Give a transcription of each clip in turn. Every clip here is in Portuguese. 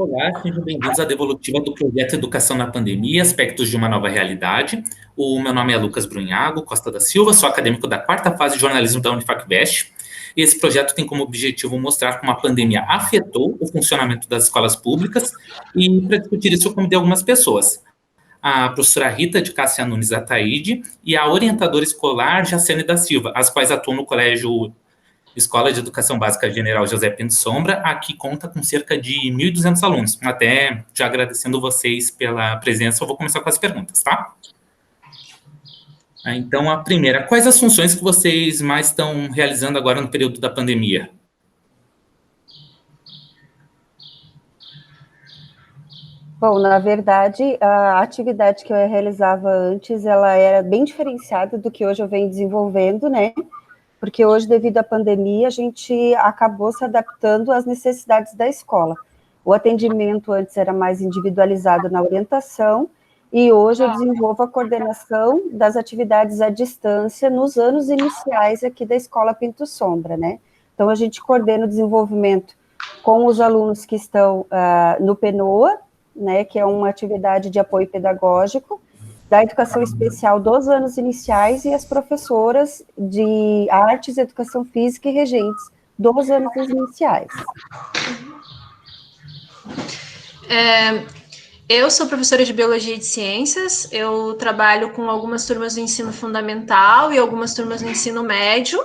Olá, sejam bem-vindos à devolutiva do projeto Educação na Pandemia, Aspectos de uma Nova Realidade. O meu nome é Lucas Brunhago Costa da Silva, sou acadêmico da quarta fase de jornalismo da Unifacvest. E esse projeto tem como objetivo mostrar como a pandemia afetou o funcionamento das escolas públicas e, para discutir isso, eu convidei algumas pessoas. A professora Rita de Cássia Nunes Ataíde e a orientadora escolar Jacene da Silva, as quais atuam no Colégio Escola de Educação Básica General José Pinto Sombra, aqui conta com cerca de 1.200 alunos. Até já agradecendo vocês pela presença, eu vou começar com as perguntas, tá? Então, a primeira, quais as funções que vocês mais estão realizando agora no período da pandemia? Bom, na verdade, a atividade que eu realizava antes, ela era bem diferenciada do que hoje eu venho desenvolvendo, né? Porque hoje, devido à pandemia, a gente acabou se adaptando às necessidades da escola. O atendimento antes era mais individualizado na orientação, e hoje eu desenvolvo a coordenação das atividades à distância nos anos iniciais aqui da Escola Pinto Sombra, né? Então, a gente coordena o desenvolvimento com os alunos que estão no PENOA, né, que é uma atividade de apoio pedagógico, da educação especial dos anos iniciais e as professoras de artes, educação física e regentes dos anos iniciais. Eu sou professora de Biologia e de Ciências, eu trabalho com algumas turmas do ensino fundamental e algumas turmas do ensino médio.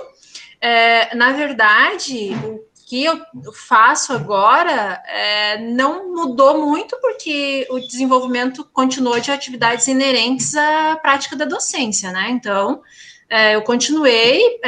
Na verdade, o que eu faço agora não mudou muito, porque o desenvolvimento continuou de atividades inerentes à prática da docência, né? Então, eu continuei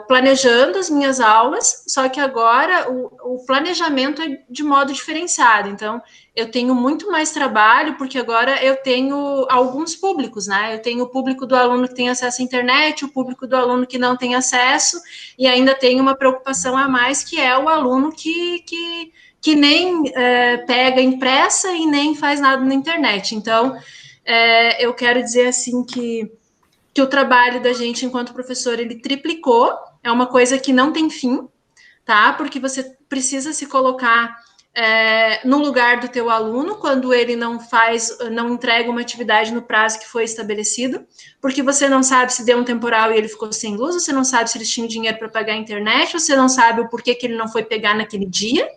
planejando as minhas aulas, só que agora o planejamento é de modo diferenciado. Então, eu tenho muito mais trabalho, porque agora eu tenho alguns públicos, né? Eu tenho o público do aluno que tem acesso à internet, o público do aluno que não tem acesso, e ainda tenho uma preocupação a mais, que é o aluno que nem pega impressa e nem faz nada na internet. Então, eu quero dizer assim que o trabalho da gente enquanto professor, ele triplicou, é uma coisa que não tem fim, tá? Porque você precisa se colocar no lugar do teu aluno quando ele não entrega uma atividade no prazo que foi estabelecido, porque você não sabe se deu um temporal e ele ficou sem luz, você não sabe se eles tinham dinheiro para pagar a internet, você não sabe o porquê que ele não foi pegar naquele dia,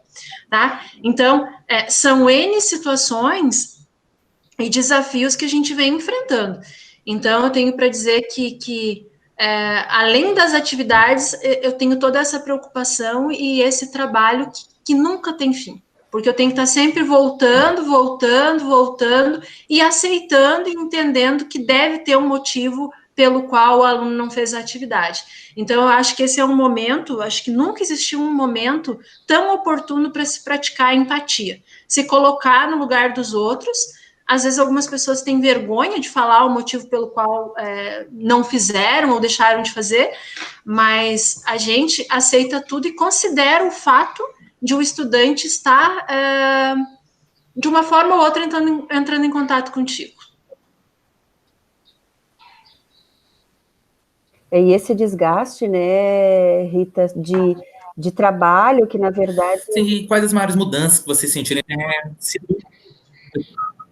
tá? Então, são N situações e desafios que a gente vem enfrentando. Então, eu tenho para dizer que além das atividades, eu tenho toda essa preocupação e esse trabalho que nunca tem fim, porque eu tenho que estar sempre voltando e aceitando e entendendo que deve ter um motivo pelo qual o aluno não fez a atividade. Então, eu acho que esse é um momento, acho que nunca existiu um momento tão oportuno para se praticar a empatia, se colocar no lugar dos outros. Às vezes algumas pessoas têm vergonha de falar o motivo pelo qual não fizeram ou deixaram de fazer, mas a gente aceita tudo e considera o fato de o estudante estar, de uma forma ou outra, entrando em contato contigo. E esse desgaste, né, Rita, de trabalho, que na verdade... Sim, e quais as maiores mudanças que vocês sentirem?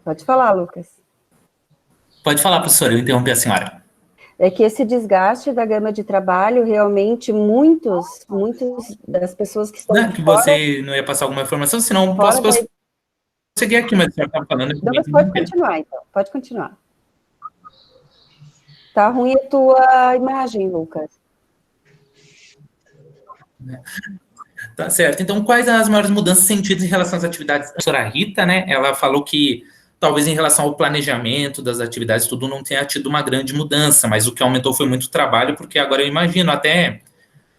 Pode falar, Lucas. Pode falar, professora, eu interrompi a senhora. É que esse desgaste da gama de trabalho, realmente, muitos das pessoas que estão Não, que você não ia passar alguma informação, senão posso seguir aqui, mas a senhora estava falando... Não, mas pode continuar, então. Pode continuar. Tá ruim a tua imagem, Lucas. Tá certo. Então, quais as maiores mudanças sentidas em relação às atividades? A professora Rita, né, ela falou que talvez em relação ao planejamento das atividades, tudo não tenha tido uma grande mudança, mas o que aumentou foi muito trabalho, porque agora eu imagino, até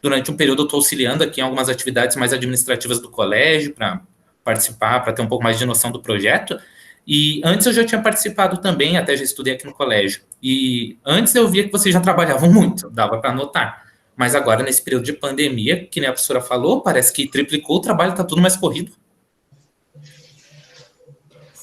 durante um período eu estou auxiliando aqui em algumas atividades mais administrativas do colégio, para participar, para ter um pouco mais de noção do projeto, e antes eu já tinha participado também, até já estudei aqui no colégio, e antes eu via que vocês já trabalhavam muito, dava para notar, mas agora nesse período de pandemia, que nem a professora falou, parece que triplicou o trabalho, está tudo mais corrido.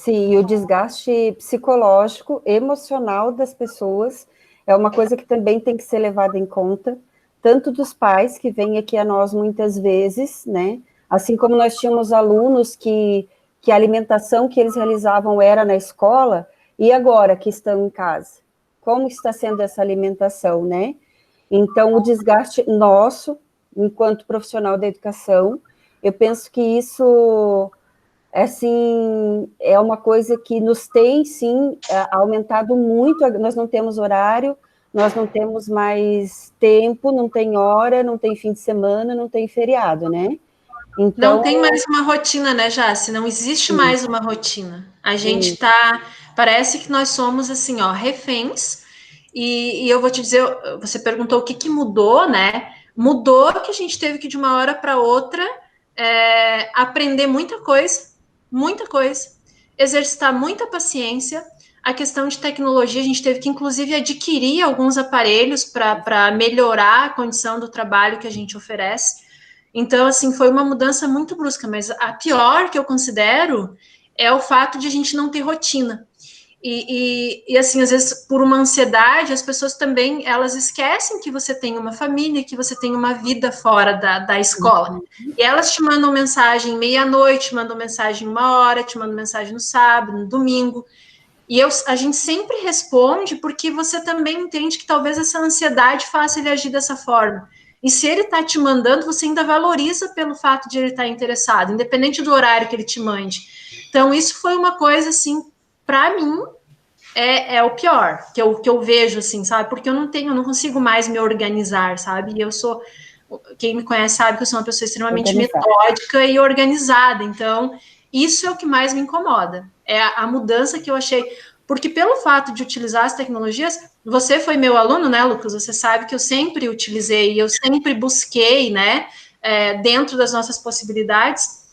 Sim, e o desgaste psicológico, emocional das pessoas é uma coisa que também tem que ser levada em conta, tanto dos pais que vêm aqui a nós muitas vezes, né, Assim como nós tínhamos alunos que a alimentação que eles realizavam era na escola, e agora que estão em casa? Como está sendo essa alimentação, né? Então, o desgaste nosso, enquanto profissional da educação, eu penso que isso, assim, é uma coisa que nos tem, sim, aumentado muito. Nós não temos horário, nós não temos mais tempo, não tem hora, não tem fim de semana, não tem feriado, né? Então, não tem mais uma rotina, né, Jace? Não existe mais uma rotina. A gente tá. Parece que nós somos assim, ó, reféns. E eu vou te dizer, você perguntou o que mudou, né? Mudou que a gente teve que, de uma hora para outra, aprender muita coisa, exercitar muita paciência. A questão de tecnologia, a gente teve que, inclusive, adquirir alguns aparelhos para melhorar a condição do trabalho que a gente oferece. Então, assim, foi uma mudança muito brusca, mas a pior que eu considero é o fato de a gente não ter rotina. E assim, às vezes, por uma ansiedade, as pessoas também, elas esquecem que você tem uma família, que você tem uma vida fora da escola. E elas te mandam mensagem meia-noite, te mandam mensagem 1 hora, te mandam mensagem no sábado, no domingo. E a gente sempre responde porque você também entende que talvez essa ansiedade faça ele agir dessa forma. E se ele está te mandando, você ainda valoriza pelo fato de ele estar interessado, independente do horário que ele te mande. Então, isso foi uma coisa, assim, para mim, é o pior, que eu vejo, assim, sabe? Porque eu não consigo mais me organizar, sabe? E eu sou, quem me conhece sabe que eu sou uma pessoa extremamente metódica e organizada. Então, isso é o que mais me incomoda. É a mudança que eu achei. Porque pelo fato de utilizar as tecnologias, você foi meu aluno, né, Lucas? Você sabe que eu sempre utilizei, eu sempre busquei, né, dentro das nossas possibilidades,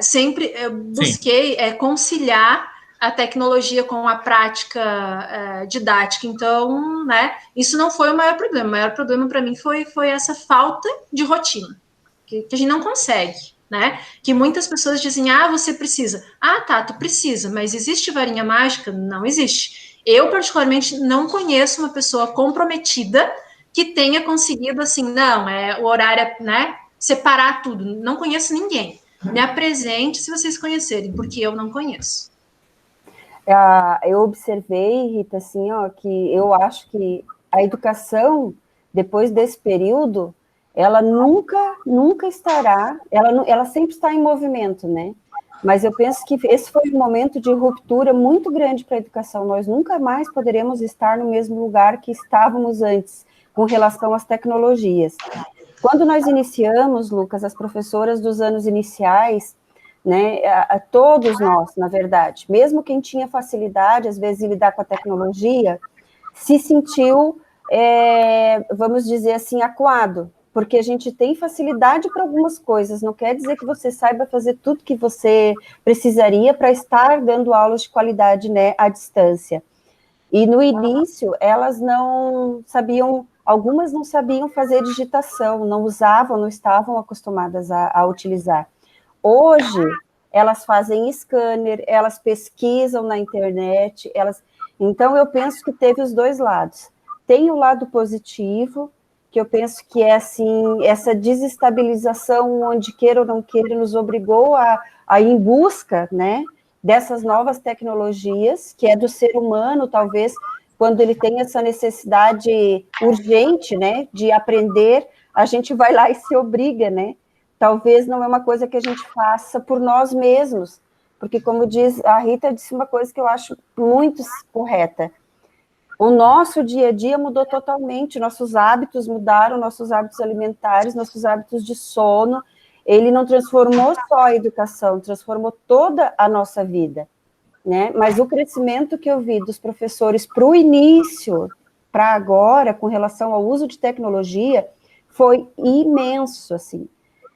sempre busquei conciliar a tecnologia com a prática didática. Então, né, isso não foi o maior problema. O maior problema para mim foi essa falta de rotina, que a gente não consegue, né? Que muitas pessoas dizem, você precisa. Tá, tu precisa, mas existe varinha mágica? Não existe. Eu, particularmente, não conheço uma pessoa comprometida que tenha conseguido, assim, não, o horário, né, separar tudo. Não conheço ninguém. Me apresente se vocês conhecerem, porque eu não conheço. Eu observei, Rita, assim, ó, que eu acho que a educação, depois desse período, ela nunca estará, ela sempre está em movimento, né? Mas eu penso que esse foi um momento de ruptura muito grande para a educação. Nós nunca mais poderemos estar no mesmo lugar que estávamos antes, com relação às tecnologias. Quando nós iniciamos, Lucas, as professoras dos anos iniciais, né, todos nós, na verdade, mesmo quem tinha facilidade, às vezes, em lidar com a tecnologia, se sentiu, vamos dizer assim, acuado, porque a gente tem facilidade para algumas coisas, não quer dizer que você saiba fazer tudo que você precisaria para estar dando aulas de qualidade, né, à distância. E no início, elas não sabiam, algumas não sabiam fazer digitação, não usavam, não estavam acostumadas a utilizar. Hoje, elas fazem scanner, elas pesquisam na internet, então eu penso que teve os dois lados. Tem o lado positivo, que eu penso que é assim, essa desestabilização, onde queira ou não queira, nos obrigou a ir em busca, né, dessas novas tecnologias, que é do ser humano, talvez, quando ele tem essa necessidade urgente, né, de aprender, a gente vai lá e se obriga, né? Talvez não é uma coisa que a gente faça por nós mesmos, porque, como diz, a Rita disse uma coisa que eu acho muito correta. O nosso dia a dia mudou totalmente, nossos hábitos mudaram, nossos hábitos alimentares, nossos hábitos de sono. Ele não transformou só a educação, transformou toda a nossa vida, né? Mas o crescimento que eu vi dos professores para o início, para agora, com relação ao uso de tecnologia, foi imenso, assim.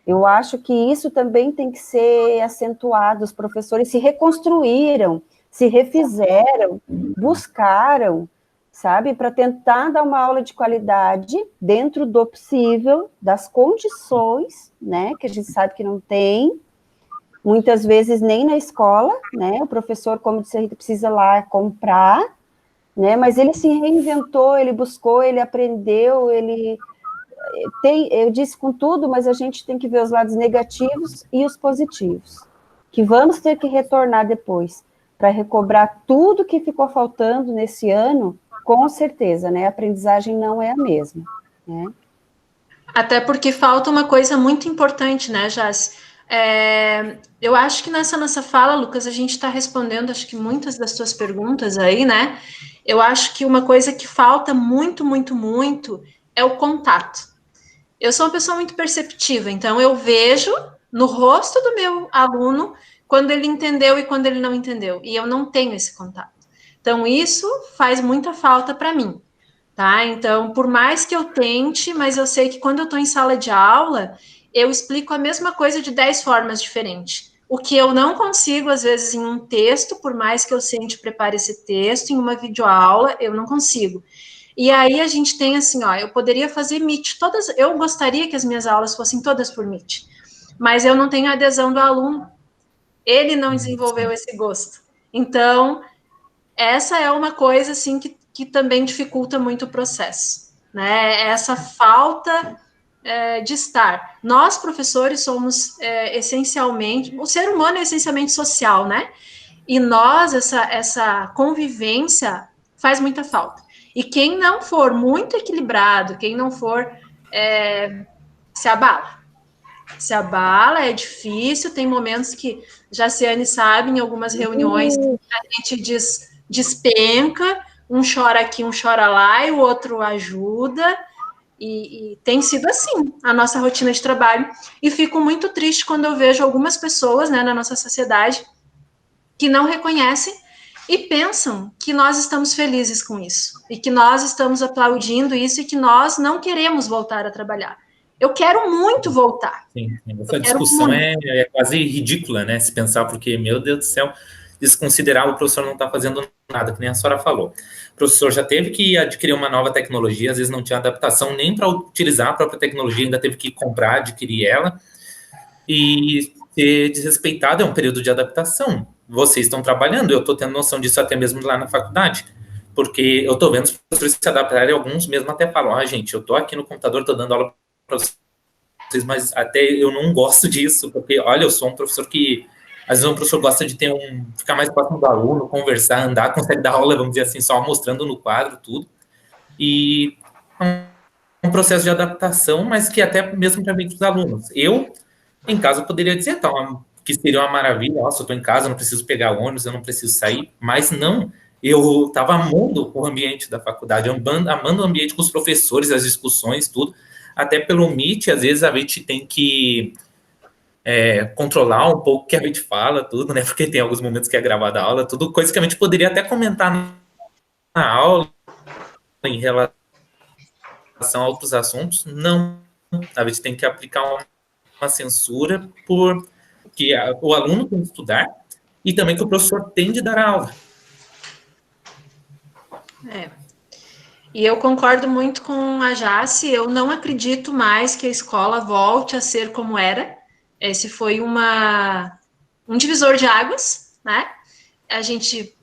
Eu acho que isso também tem que ser acentuado. Os professores se reconstruíram, se refizeram, buscaram, sabe, para tentar dar uma aula de qualidade dentro do possível, das condições, né, que a gente sabe que não tem, muitas vezes nem na escola, né, o professor, como disse, a gente precisa lá comprar, né, mas ele se reinventou, ele buscou, ele aprendeu, eu disse com tudo, mas a gente tem que ver os lados negativos e os positivos, que vamos ter que retornar depois, para recobrar tudo que ficou faltando nesse ano, com certeza, né? A aprendizagem não é a mesma, né? Até porque falta uma coisa muito importante, né, Jace? Eu acho que nessa nossa fala, Lucas, a gente está respondendo, acho que muitas das suas perguntas aí, né? Eu acho que uma coisa que falta muito, muito, muito é o contato. Eu sou uma pessoa muito perceptiva, então eu vejo no rosto do meu aluno quando ele entendeu e quando ele não entendeu, e eu não tenho esse contato. Então, isso faz muita falta para mim. Tá? Então, por mais que eu tente, mas eu sei que quando eu estou em sala de aula, eu explico a mesma coisa de 10 formas diferentes. O que eu não consigo, às vezes, em um texto, por mais que eu sente prepare esse texto, em uma videoaula, eu não consigo. E aí a gente tem assim, ó, eu poderia fazer Meet, eu gostaria que as minhas aulas fossem todas por Meet, mas eu não tenho a adesão do aluno, ele não desenvolveu esse gosto. Então, essa é uma coisa, assim, que também dificulta muito o processo, né? Essa falta de estar. Nós, professores, somos essencialmente... O ser humano é essencialmente social, né? E nós, essa convivência faz muita falta. E quem não for muito equilibrado, quem não for... se abala. Se abala, é difícil, tem momentos que, Jaciane sabe, em algumas reuniões, a gente despenca, um chora aqui, um chora lá, e o outro ajuda, e tem sido assim a nossa rotina de trabalho, e fico muito triste quando eu vejo algumas pessoas, né, na nossa sociedade que não reconhecem e pensam que nós estamos felizes com isso, e que nós estamos aplaudindo isso, e que nós não queremos voltar a trabalhar. Eu quero muito voltar. Sim, essa discussão é quase ridícula, né? Se pensar, porque, meu Deus do céu, desconsiderar o professor não está fazendo nada, que nem a senhora falou. O professor já teve que adquirir uma nova tecnologia, às vezes não tinha adaptação nem para utilizar a própria tecnologia, ainda teve que comprar, adquirir ela, e ser desrespeitado é um período de adaptação. Vocês estão trabalhando, eu estou tendo noção disso até mesmo lá na faculdade, porque eu estou vendo os professores se adaptarem, alguns mesmo até falam, gente, eu estou aqui no computador, estou dando aula para vocês, mas até eu não gosto disso, porque, olha, eu sou um professor que, às vezes, um professor gosta de ficar mais próximo do aluno, conversar, andar, consegue dar aula, vamos dizer assim, só mostrando no quadro tudo, e é um processo de adaptação, mas que até mesmo para os alunos. Eu, em casa, poderia dizer, que seria uma maravilha, nossa, eu estou em casa, eu não preciso pegar ônibus, eu não preciso sair, mas não, eu estava amando o ambiente da faculdade, amando o ambiente com os professores, as discussões, tudo, até pelo Meet, às vezes a gente tem que controlar um pouco o que a gente fala, tudo, né? Porque tem alguns momentos que é gravada a aula, tudo, coisa que a gente poderia até comentar na aula em relação a outros assuntos. Não, a gente tem que aplicar uma censura porque o aluno tem que estudar e também que o professor tem de dar aula. E eu concordo muito com a Jace, eu não acredito mais que a escola volte a ser como era. Esse foi um divisor de águas, né? A gente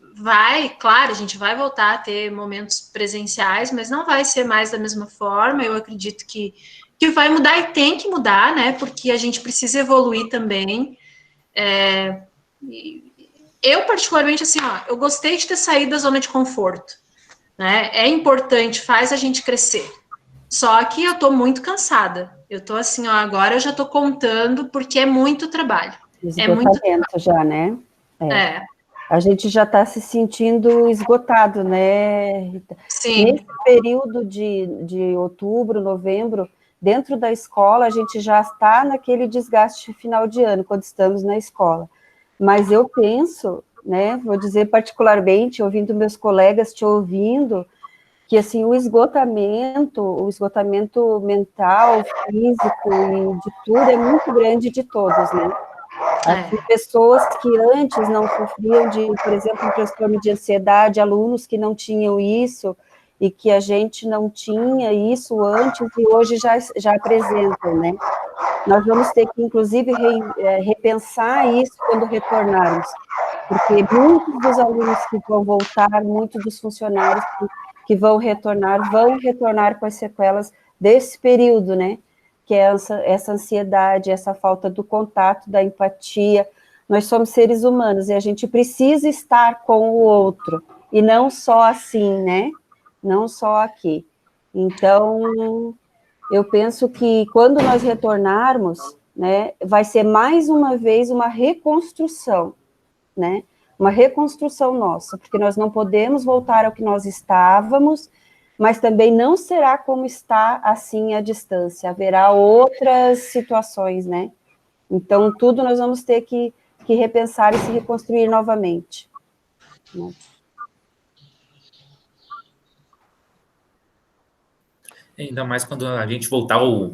claro, a gente vai voltar a ter momentos presenciais, mas não vai ser mais da mesma forma. Eu acredito que vai mudar e tem que mudar, né? Porque a gente precisa evoluir também. Eu, particularmente, assim, eu gostei de ter saído da zona de conforto. Né? É importante, faz a gente crescer. Só que eu tô muito cansada. Eu tô assim, agora eu já tô contando porque é muito trabalho. Esgotamento já, né? A gente já está se sentindo esgotado, né, Rita? Sim. Nesse período de outubro, novembro, dentro da escola, a gente já está naquele desgaste final de ano, quando estamos na escola. Mas eu penso, né, vou dizer particularmente, ouvindo meus colegas te ouvindo, que assim, o esgotamento mental, físico e de tudo é muito grande de todos, né? Assim, pessoas que antes não sofriam de, por exemplo, um transtorno de ansiedade, alunos que não tinham isso, e que a gente não tinha isso antes, e hoje já apresentam, né? Nós vamos ter que, inclusive, repensar isso quando retornarmos, porque muitos dos alunos que vão voltar, muitos dos funcionários que vão retornar com as sequelas desse período, né? Que é essa ansiedade, essa falta do contato, da empatia. Nós somos seres humanos e a gente precisa estar com o outro, e não só assim, né? Não só aqui. Então, eu penso que quando nós retornarmos, né, vai ser mais uma vez uma reconstrução, né? Uma reconstrução nossa, porque nós não podemos voltar ao que nós estávamos, mas também não será como está assim à distância, haverá outras situações, né? Então, tudo nós vamos ter que repensar e se reconstruir novamente, né? Ainda mais quando a gente voltar ao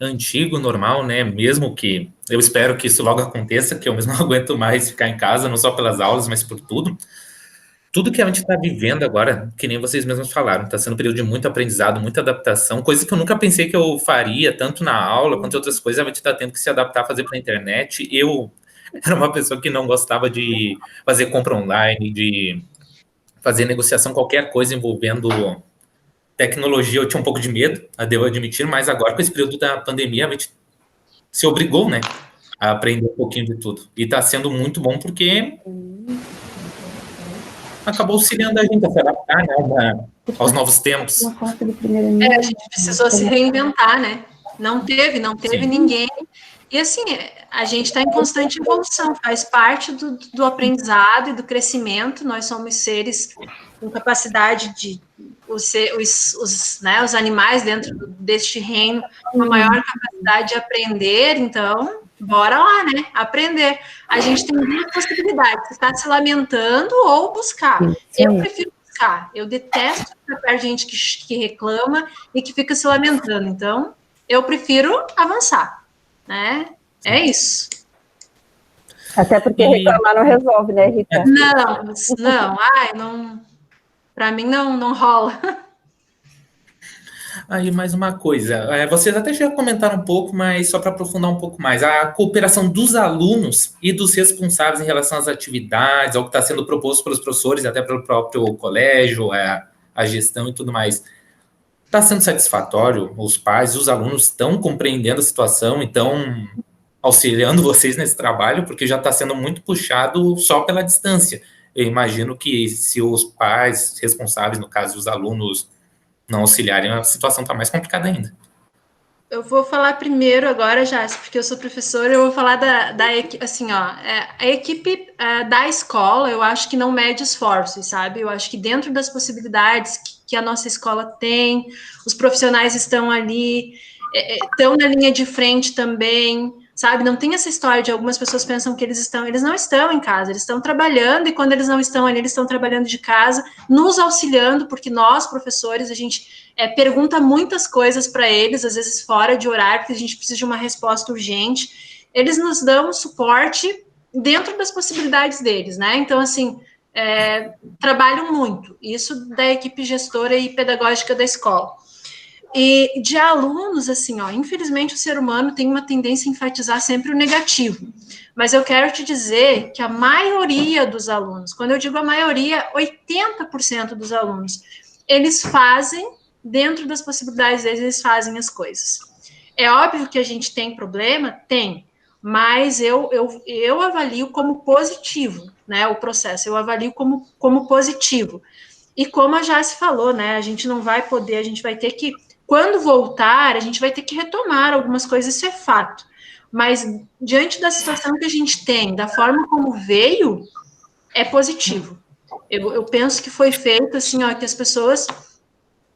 antigo, normal, né? Mesmo que eu espero que isso logo aconteça, que eu mesmo não aguento mais ficar em casa, não só pelas aulas, mas por tudo. Tudo que a gente está vivendo agora, que nem vocês mesmos falaram, está sendo um período de muito aprendizado, muita adaptação, coisa que eu nunca pensei que eu faria, tanto na aula quanto em outras coisas, a gente está tendo que se adaptar, fazer pela internet. Eu era uma pessoa que não gostava de fazer compra online, de fazer negociação, qualquer coisa envolvendo tecnologia, eu tinha um pouco de medo, devo admitir, mas agora, com esse período da pandemia, a gente se obrigou, né, a aprender um pouquinho de tudo. E está sendo muito bom porque acabou auxiliando a gente a se adaptar, né, aos novos tempos. A gente precisou se reinventar, né? Não teve Sim. ninguém. E assim, a gente está em constante evolução, faz parte do aprendizado e do crescimento. Nós somos seres com capacidade de os animais dentro deste reino com a maior capacidade de aprender, então bora lá, né? Aprender. A gente tem duas possibilidades: estar se lamentando ou buscar. Eu prefiro buscar. Eu detesto ficar perto de gente que reclama e que fica se lamentando. Então, eu prefiro avançar, né? É isso. Até porque reclamar não resolve, né, Rita? Não. Para mim não rola. Aí, mais uma coisa, vocês até já comentaram um pouco, mas só para aprofundar um pouco mais, a cooperação dos alunos e dos responsáveis em relação às atividades, ao que está sendo proposto pelos professores, até pelo próprio colégio, a gestão e tudo mais, está sendo satisfatório? Os pais e os alunos estão compreendendo a situação, estão auxiliando vocês nesse trabalho, porque já está sendo muito puxado só pela distância. Eu imagino que se os pais responsáveis, no caso os alunos, não auxiliarem, a situação está mais complicada ainda. Eu vou falar primeiro agora, Jás, porque eu sou professora, eu vou falar da equipe, assim, ó, a equipe da escola, eu acho que não mede esforços, sabe? Eu acho que dentro das possibilidades que a nossa escola tem, os profissionais estão ali, estão na linha de frente também, sabe? Não tem essa história de algumas pessoas pensam que eles não estão em casa, eles estão trabalhando, e quando eles não estão ali, eles estão trabalhando de casa, nos auxiliando, porque nós, professores, a gente pergunta muitas coisas para eles, às vezes fora de horário, porque a gente precisa de uma resposta urgente. Eles nos dão suporte dentro das possibilidades deles, né? Então, assim, trabalham muito, isso da equipe gestora e pedagógica da escola. E de alunos, assim, ó, infelizmente o ser humano tem uma tendência a enfatizar sempre o negativo, mas eu quero te dizer que a maioria dos alunos, quando eu digo a maioria, 80% dos alunos, eles fazem, dentro das possibilidades deles, eles fazem as coisas. É óbvio que a gente tem problema? Tem, mas eu avalio como positivo, né, o processo, eu avalio como positivo. E como a Jace falou, né, a gente não vai poder, a gente vai ter que, quando voltar, a gente vai ter que retomar algumas coisas, isso é fato. Mas, diante da situação que a gente tem, da forma como veio, é positivo. Eu penso que foi feito, assim, ó, que as pessoas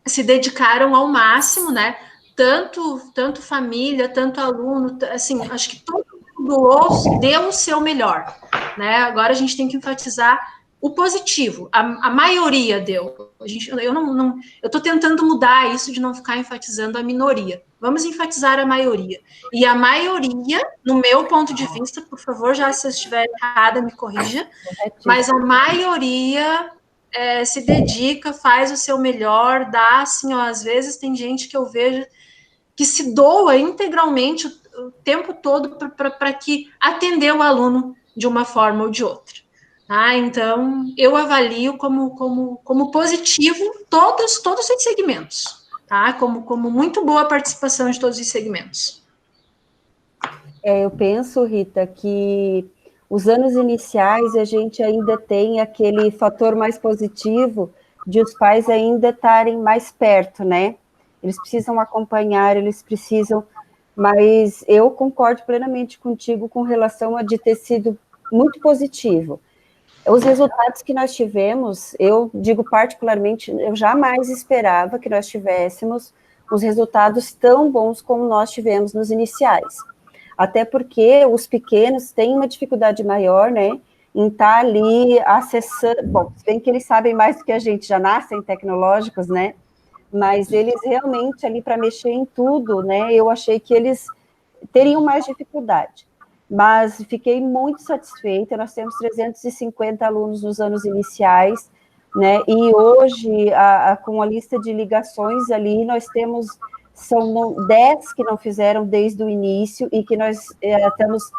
se dedicaram ao máximo, né? Tanto família, tanto aluno, assim, acho que todo mundo deu o seu melhor, né? Agora a gente tem que enfatizar o positivo. A maioria deu. Eu estou tentando mudar isso de não ficar enfatizando a minoria. Vamos enfatizar a maioria. E a maioria, no meu ponto de vista, por favor, já se eu estiver errada, me corrija, mas a maioria se dedica, faz o seu melhor, dá, assim, ó, às vezes tem gente que eu vejo que se doa integralmente o tempo todo para que atender o aluno de uma forma ou de outra. Tá? Então, eu avalio como positivo todos os segmentos. tá? Como muito boa a participação de todos os segmentos. Eu penso, Rita, que os anos iniciais a gente ainda tem aquele fator mais positivo de os pais ainda estarem mais perto, né? Eles precisam acompanhar, eles precisam, mas eu concordo plenamente contigo com relação a de ter sido muito positivo. Os resultados que nós tivemos, eu digo particularmente, eu jamais esperava que nós tivéssemos os resultados tão bons como nós tivemos nos iniciais. Até porque os pequenos têm uma dificuldade maior, né, em estar ali acessando, bom, se bem que eles sabem mais do que a gente, já nascem tecnológicos, né, mas eles realmente ali para mexer em tudo, né, eu achei que eles teriam mais dificuldade. Mas fiquei muito satisfeita, nós temos 350 alunos nos anos iniciais, né, e hoje, com a lista de ligações ali, nós temos, são 10 que não fizeram desde o início, e que nós estamos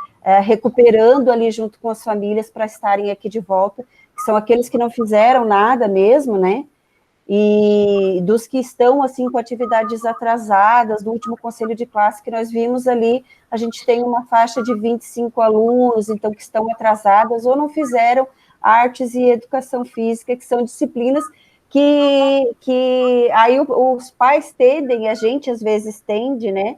recuperando ali junto com as famílias para estarem aqui de volta, que são aqueles que não fizeram nada mesmo, né, e dos que estão, assim, com atividades atrasadas, no último conselho de classe que nós vimos ali, a gente tem uma faixa de 25 alunos, então, que estão atrasadas ou não fizeram artes e educação física, que são disciplinas que aí os pais tendem, a gente às vezes tende, né,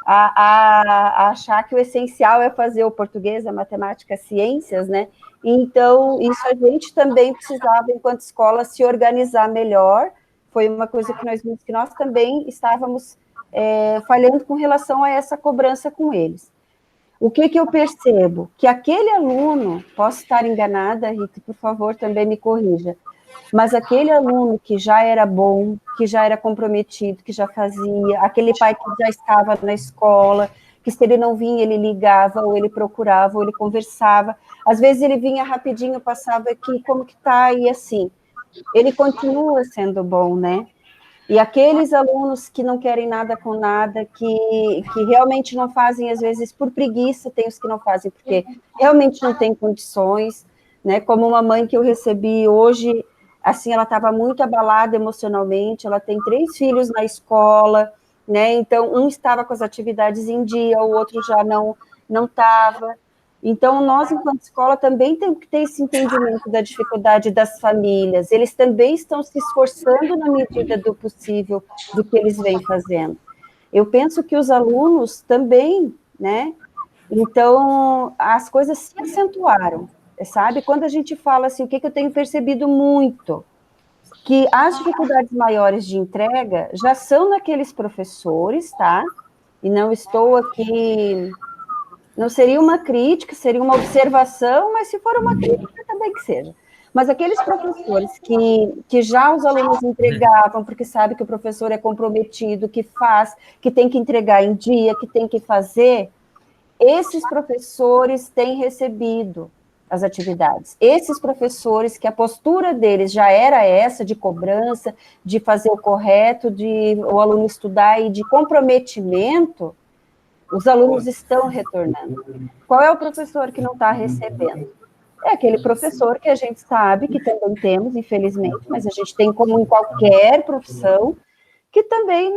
a achar que o essencial é fazer o português, a matemática, as ciências, né? Então, isso a gente também precisava, enquanto escola, se organizar melhor. Foi uma coisa que nós vimos que nós também estávamos falhando com relação a essa cobrança com eles. O que eu percebo? Que aquele aluno, posso estar enganada, Rita, por favor, também me corrija, mas aquele aluno que já era bom, que já era comprometido, que já fazia, aquele pai que já estava na escola, que se ele não vinha, ele ligava, ou ele procurava, ou ele conversava, às vezes ele vinha rapidinho, passava aqui, como que tá, e assim, ele continua sendo bom, né? E aqueles alunos que não querem nada com nada, que realmente não fazem, às vezes, por preguiça, tem os que não fazem porque realmente não tem condições, né? Como uma mãe que eu recebi hoje, assim, ela estava muito abalada emocionalmente, ela tem 3 filhos na escola, né? Então, um estava com as atividades em dia, o outro já não estava. Então, nós, enquanto escola, também temos que ter esse entendimento da dificuldade das famílias. Eles também estão se esforçando na medida do possível do que eles vêm fazendo. Eu penso que os alunos também, né? Então, as coisas se acentuaram, sabe? Quando a gente fala assim, o que eu tenho percebido muito, que as dificuldades maiores de entrega já são naqueles professores, tá? E não estou aqui... Não seria uma crítica, seria uma observação, mas se for uma crítica, também que seja. Mas aqueles professores que já os alunos entregavam, porque sabe que o professor é comprometido, que faz, que tem que entregar em dia, que tem que fazer, esses professores têm recebido as atividades. Esses professores que a postura deles já era essa, de cobrança, de fazer o correto, de o aluno estudar e de comprometimento, os alunos estão retornando. Qual é o professor que não está recebendo? É aquele professor que a gente sabe que também temos, infelizmente, mas a gente tem como em qualquer profissão, que também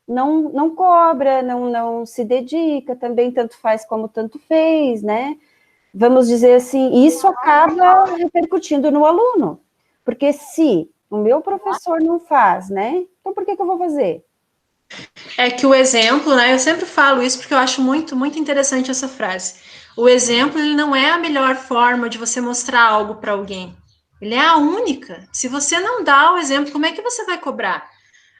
não cobra, não se dedica, também tanto faz como tanto fez, né? Vamos dizer assim, isso acaba repercutindo no aluno, porque se o meu professor não faz, né? Então por que eu vou fazer? É que o exemplo, né? Eu sempre falo isso porque eu acho muito, muito interessante essa frase. O exemplo, ele não é a melhor forma de você mostrar algo para alguém. Ele é a única. Se você não dá o exemplo, como é que você vai cobrar?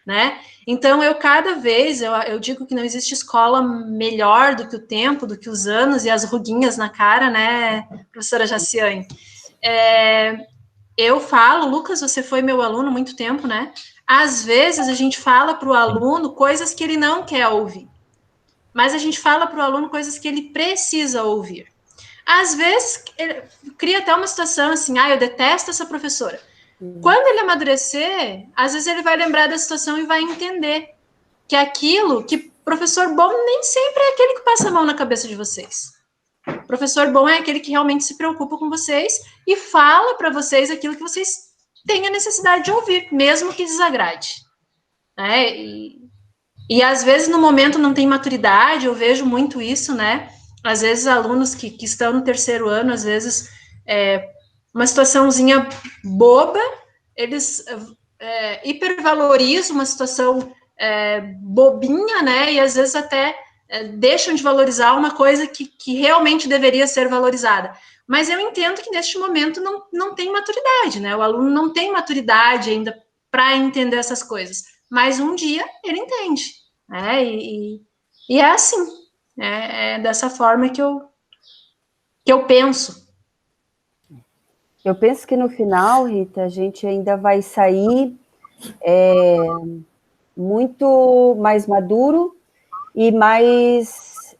Né? Então, cada vez, eu digo que não existe escola melhor do que o tempo, do que os anos e as ruguinhas na cara, né, professora Jaciane? Eu falo, Lucas, você foi meu aluno há muito tempo, né? Às vezes a gente fala para o aluno coisas que ele não quer ouvir, mas a gente fala para o aluno coisas que ele precisa ouvir. Às vezes, cria até uma situação assim, eu detesto essa professora. Quando ele amadurecer, às vezes ele vai lembrar da situação e vai entender que aquilo, que professor bom nem sempre é aquele que passa a mão na cabeça de vocês. Professor bom é aquele que realmente se preocupa com vocês e fala para vocês aquilo que vocês têm a necessidade de ouvir, mesmo que desagrade. né? E às vezes no momento não tem maturidade, eu vejo muito isso, né? Às vezes alunos que estão no terceiro ano, às vezes uma situaçãozinha boba, eles hipervalorizam uma situação bobinha, né? E às vezes até deixam de valorizar uma coisa que realmente deveria ser valorizada. Mas eu entendo que neste momento não tem maturidade, né? O aluno não tem maturidade ainda para entender essas coisas. Mas um dia ele entende, né? E é assim, é dessa forma que eu penso. Eu penso que no final, Rita, a gente ainda vai sair muito mais maduro e mais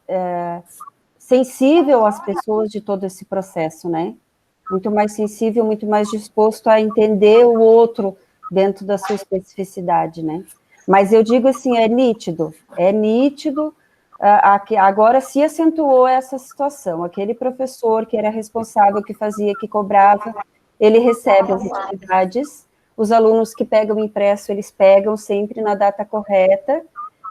sensível às pessoas de todo esse processo, né? Muito mais sensível, muito mais disposto a entender o outro dentro da sua especificidade, né? Mas eu digo assim, é nítido, agora se acentuou essa situação, aquele professor que era responsável, que fazia, que cobrava, ele recebe as atividades, os alunos que pegam impresso, eles pegam sempre na data correta,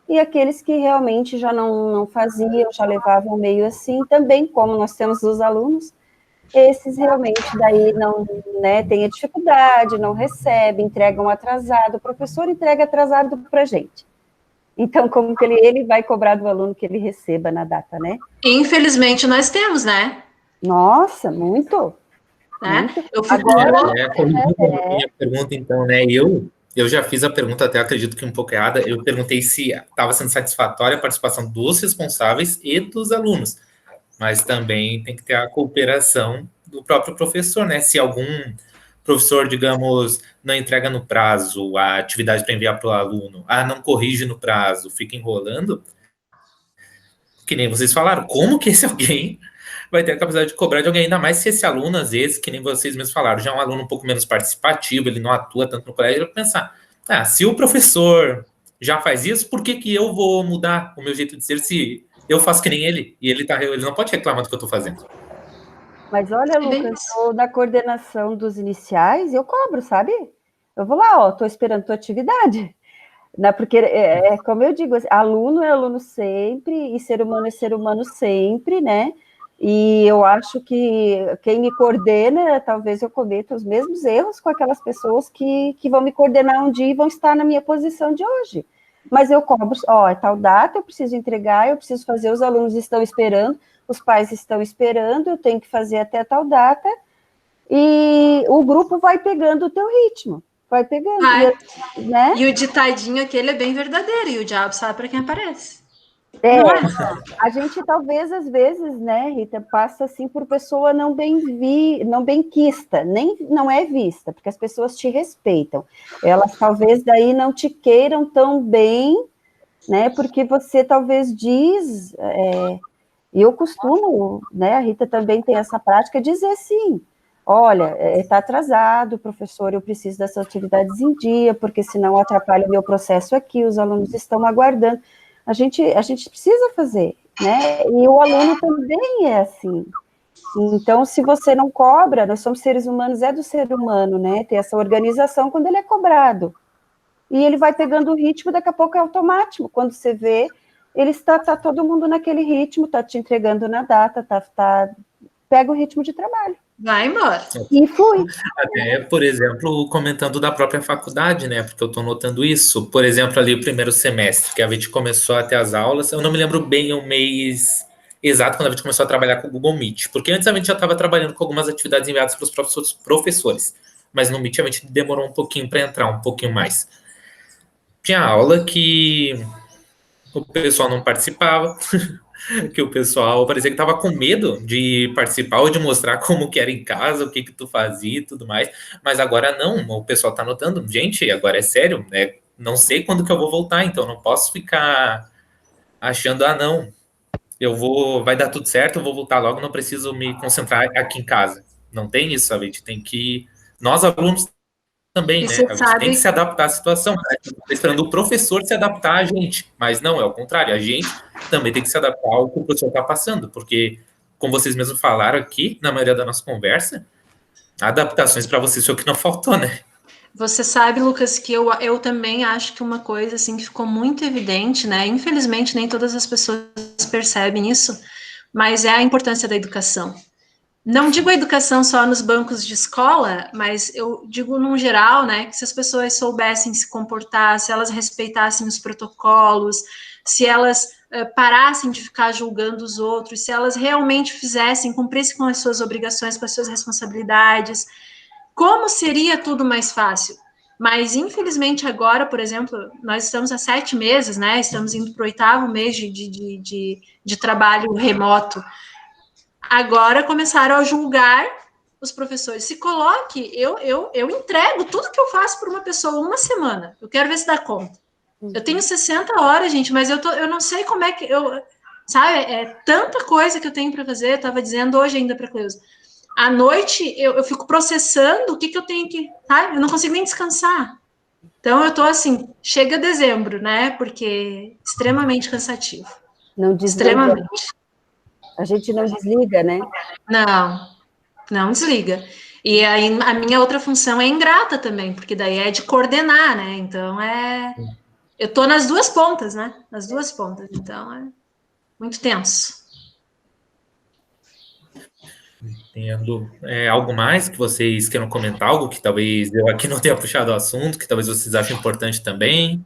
e aqueles que realmente já não faziam, já levavam meio assim, também, como nós temos os alunos, esses realmente daí não, né, têm a dificuldade, não recebem, entregam atrasado, o professor entrega atrasado para a gente. Então, como que ele vai cobrar do aluno que ele receba na data, né? Infelizmente, nós temos, né? Nossa, muito. Né? Muito. Eu fico minha pergunta, então, né? Eu já fiz a pergunta, até acredito que um pouco errada. Eu perguntei se estava sendo satisfatória a participação dos responsáveis e dos alunos, mas também tem que ter a cooperação do próprio professor, né? Se algum professor, digamos, não entrega no prazo a atividade para enviar para o aluno, não corrige no prazo, fica enrolando, que nem vocês falaram, como que esse alguém vai ter a capacidade de cobrar de alguém, ainda mais se esse aluno, às vezes, que nem vocês mesmos falaram, já é um aluno um pouco menos participativo, ele não atua tanto no colégio, ele vai pensar, se o professor já faz isso, por que que eu vou mudar o meu jeito de ser se eu faço que nem ele? E ele não pode reclamar do que eu estou fazendo. Mas olha, Lucas, na coordenação dos iniciais, eu cobro, sabe? Eu vou lá, estou esperando tua atividade. Porque, como eu digo, aluno é aluno sempre, e ser humano é ser humano sempre, né? E eu acho que quem me coordena, talvez eu cometa os mesmos erros com aquelas pessoas que vão me coordenar um dia e vão estar na minha posição de hoje. Mas eu cobro, é tal data, eu preciso entregar, eu preciso fazer, os alunos estão esperando, os pais estão esperando, eu tenho que fazer até tal data, e o grupo vai pegando o teu ritmo. Vai pegando, né? E o ditadinho aquele é bem verdadeiro, e o diabo sabe para quem aparece. A gente talvez, às vezes, né, Rita, passa assim por pessoa não benquista, nem não é vista, porque as pessoas te respeitam. Elas talvez daí não te queiram tão bem, né, porque você talvez diz, e eu costumo, né, a Rita também tem essa prática, dizer sim, olha, está atrasado, professor, eu preciso dessas atividades em dia, porque senão atrapalha o meu processo aqui, os alunos estão aguardando. A gente precisa fazer, né? E o aluno também é assim. Então, se você não cobra, nós somos seres humanos, é do ser humano, né? Ter essa organização quando ele é cobrado. E ele vai pegando o ritmo, daqui a pouco é automático. Quando você vê, ele está todo mundo naquele ritmo, está te entregando na data, pega o ritmo de trabalho. Vai embora. E flui. Até, por exemplo, comentando da própria faculdade, né? Porque eu estou notando isso. Por exemplo, ali o primeiro semestre, que a gente começou a ter as aulas, eu não me lembro bem o mês exato quando a gente começou a trabalhar com o Google Meet. Porque antes a gente já estava trabalhando com algumas atividades enviadas para os professores. Mas no Meet a gente demorou um pouquinho para entrar, um pouquinho mais. Tinha aula que o pessoal não participava, que o pessoal parecia que estava com medo de participar ou de mostrar como que era em casa, o que tu fazia e tudo mais, mas agora não, o pessoal está notando, gente, agora é sério, né? Não sei quando que eu vou voltar, então não posso ficar achando, não, vai dar tudo certo, eu vou voltar logo, não preciso me concentrar aqui em casa. Não tem isso, a gente tem que, nós alunos também, né? A gente tem que se adaptar à situação. Está esperando o professor se adaptar a gente, mas não, é o contrário. A gente também tem que se adaptar ao que o professor está passando, porque, como vocês mesmos falaram aqui, na maioria da nossa conversa, adaptações para vocês foi o que não faltou, né? Você sabe, Lucas, que eu também acho que uma coisa assim que ficou muito evidente, né? Infelizmente, nem todas as pessoas percebem isso, mas é a importância da educação. Não digo a educação só nos bancos de escola, mas eu digo num geral, né? Que se as pessoas soubessem se comportar, se elas respeitassem os protocolos, se elas parassem de ficar julgando os outros, se elas realmente fizessem, cumprissem com as suas obrigações, com as suas responsabilidades, como seria tudo mais fácil? Mas, infelizmente, agora, por exemplo, nós estamos há 7 meses, né? Estamos indo para o 8º mês de trabalho remoto. Agora começaram a julgar os professores. Se coloque, eu entrego tudo que eu faço para uma pessoa uma semana. Eu quero ver se dá conta. Eu tenho 60 horas, gente, mas eu não sei como é que eu. Sabe, é tanta coisa que eu tenho para fazer. Eu estava dizendo hoje ainda para a Cleusa. À noite eu fico processando o que eu tenho que. Sabe? Eu não consigo nem descansar. Então eu tô assim, chega dezembro, né? Porque é extremamente cansativo. Não desliga. Extremamente. A gente não desliga, né? Não desliga. E aí a minha outra função é ingrata também, porque daí é de coordenar, né? Então eu tô nas duas pontas, né? Nas duas pontas. Então é muito tenso. Entendo. Algo mais que vocês queiram comentar? Algo que talvez eu aqui não tenha puxado o assunto, que talvez vocês achem importante também?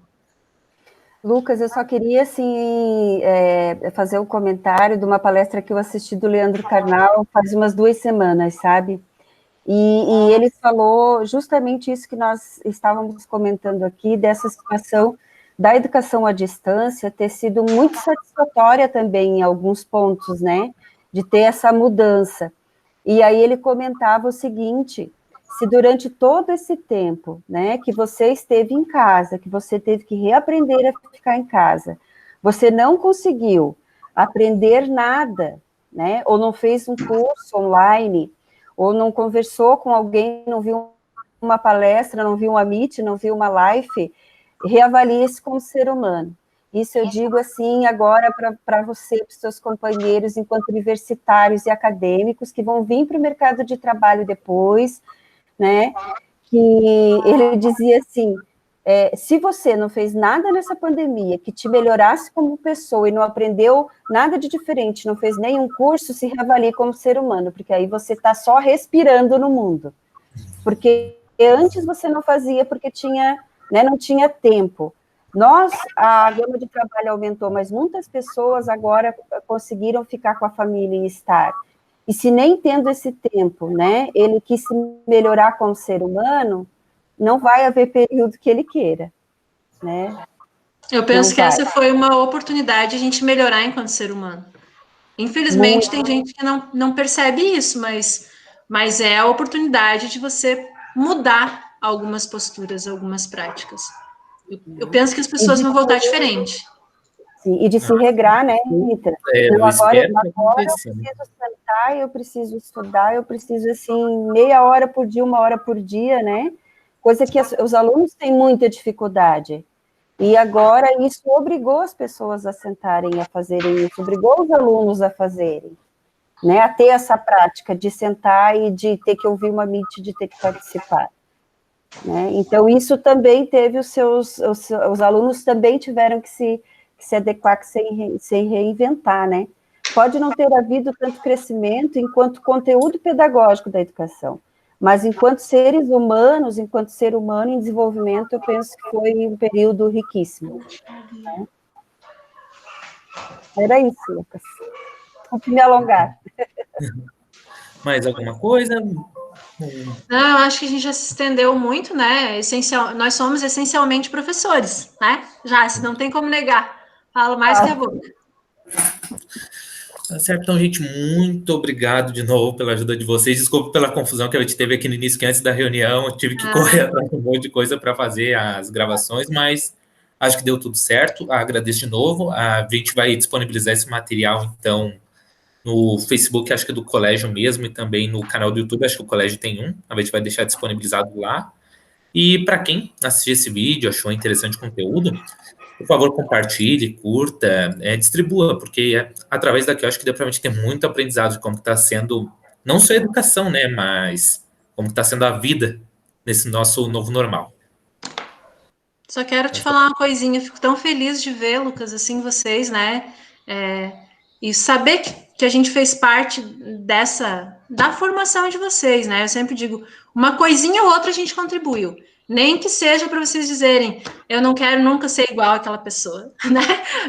Lucas, eu só queria, assim, fazer um comentário de uma palestra que eu assisti do Leandro Carnal faz umas 2 semanas, sabe? E ele falou justamente isso que nós estávamos comentando aqui, dessa situação da educação à distância ter sido muito satisfatória também em alguns pontos, né? De ter essa mudança. E aí ele comentava o seguinte: se durante todo esse tempo, né, que você esteve em casa, que você teve que reaprender a ficar em casa, você não conseguiu aprender nada, né, ou não fez um curso online, ou não conversou com alguém, não viu uma palestra, não viu uma meet, não viu uma live, reavalie-se como ser humano. Isso eu digo assim agora para você, para os seus companheiros, enquanto universitários e acadêmicos, que vão vir para o mercado de trabalho depois, né? Que ele dizia assim: se você não fez nada nessa pandemia que te melhorasse como pessoa e não aprendeu nada de diferente, não fez nenhum curso, se reavalie como ser humano, porque aí você está só respirando no mundo. Porque antes você não fazia porque tinha, né, não tinha tempo. A gama de trabalho aumentou, mas muitas pessoas agora conseguiram ficar com a família e estar. E se nem tendo esse tempo, né, ele quis se melhorar como ser humano, não vai haver período que ele queira, né? Eu penso que essa foi uma oportunidade de a gente melhorar enquanto ser humano. Infelizmente, tem gente que não percebe isso, mas é a oportunidade de você mudar algumas posturas, algumas práticas. Eu penso que as pessoas vão voltar diferente. Sim, e de se regrar, né, Rita? Eu agora espero que eu aconteça, né? preciso sentar, eu preciso estudar, eu preciso, assim, meia hora por dia, 1 hora por dia, né? Coisa que os alunos têm muita dificuldade. E agora isso obrigou as pessoas a sentarem, a fazerem isso, obrigou os alunos a fazerem, né? A ter essa prática de sentar e de ter que ouvir uma meet, de ter que participar. Né? Então, isso também teve os alunos também tiveram que se adequar, que se reinventar, né? Pode não ter havido tanto crescimento enquanto conteúdo pedagógico da educação, mas enquanto seres humanos, enquanto ser humano em desenvolvimento, eu penso que foi um período riquíssimo. Né? Era isso, Lucas. Vou me alongar. Mais alguma coisa? Não, eu acho que a gente já se estendeu muito, né? Nós somos essencialmente professores, né? Já, se não tem como negar. Falo mais que a boca. Tá certo, então, gente, muito obrigado de novo pela ajuda de vocês. Desculpa pela confusão que a gente teve aqui no início, que antes da reunião eu tive que correr atrás de um monte de coisa para fazer as gravações, mas acho que deu tudo certo. Agradeço de novo. A gente vai disponibilizar esse material, então, no Facebook, acho que do colégio mesmo, e também no canal do YouTube, acho que o colégio tem um. A gente vai deixar disponibilizado lá. E para quem assistiu esse vídeo, achou interessante o conteúdo, por favor, compartilhe, curta, distribua, porque através daqui eu acho que deu para a gente ter muito aprendizado de como está sendo, não só a educação, né, mas como está sendo a vida, nesse nosso novo normal. Só quero te falar uma coisinha, fico tão feliz de ver, Lucas, assim, vocês, né? E saber que a gente fez parte da formação de vocês, né? Eu sempre digo, uma coisinha ou outra a gente contribuiu. Nem que seja para vocês dizerem, eu não quero nunca ser igual àquela pessoa, né?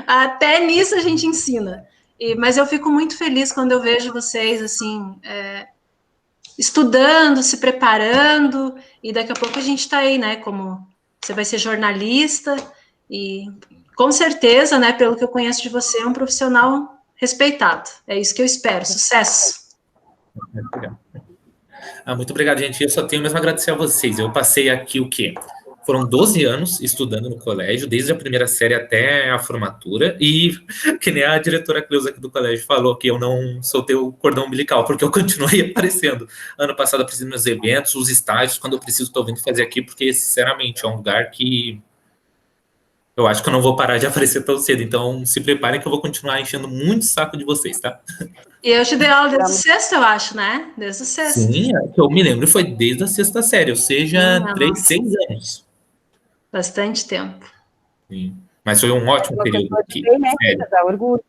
Até nisso a gente ensina. Mas eu fico muito feliz quando eu vejo vocês, assim, estudando, se preparando, e daqui a pouco a gente está aí, né? Como você vai ser jornalista, e com certeza, né, pelo que eu conheço de você, é um profissional respeitado. É isso que eu espero. Sucesso! Muito obrigado, gente. Eu só tenho mesmo a agradecer a vocês. Eu passei aqui o quê? Foram 12 anos estudando no colégio, desde a primeira série até a formatura, e que nem a diretora Cleusa aqui do colégio falou, que eu não soltei o cordão umbilical, porque eu continuei aparecendo. Ano passado eu preciso nos eventos, os estágios, quando eu preciso, estou vindo fazer aqui, porque, sinceramente, é um lugar que eu acho que eu não vou parar de aparecer tão cedo. Então, se preparem que eu vou continuar enchendo muito o saco de vocês, tá? E eu te dei aula desde o sexto, eu acho, né? Desde o sexto. Sim, que eu me lembro, foi desde a sexta série, ou seja, 6 anos. Bastante tempo. Sim. Mas foi um ótimo período aqui. Dá orgulho.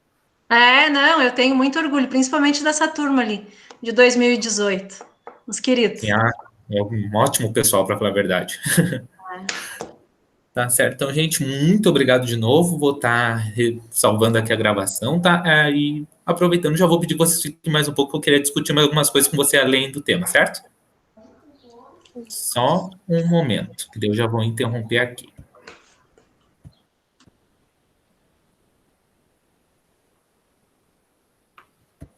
Não, eu tenho muito orgulho, principalmente dessa turma ali, de 2018. Os queridos. Sim, é um ótimo pessoal, para falar a verdade. Tá certo. Então, gente, muito obrigado de novo. Vou estar salvando aqui a gravação, tá? E aproveitando, já vou pedir que vocês fiquem mais um pouco, eu queria discutir mais algumas coisas com você além do tema, certo? Só um momento, que eu já vou interromper aqui.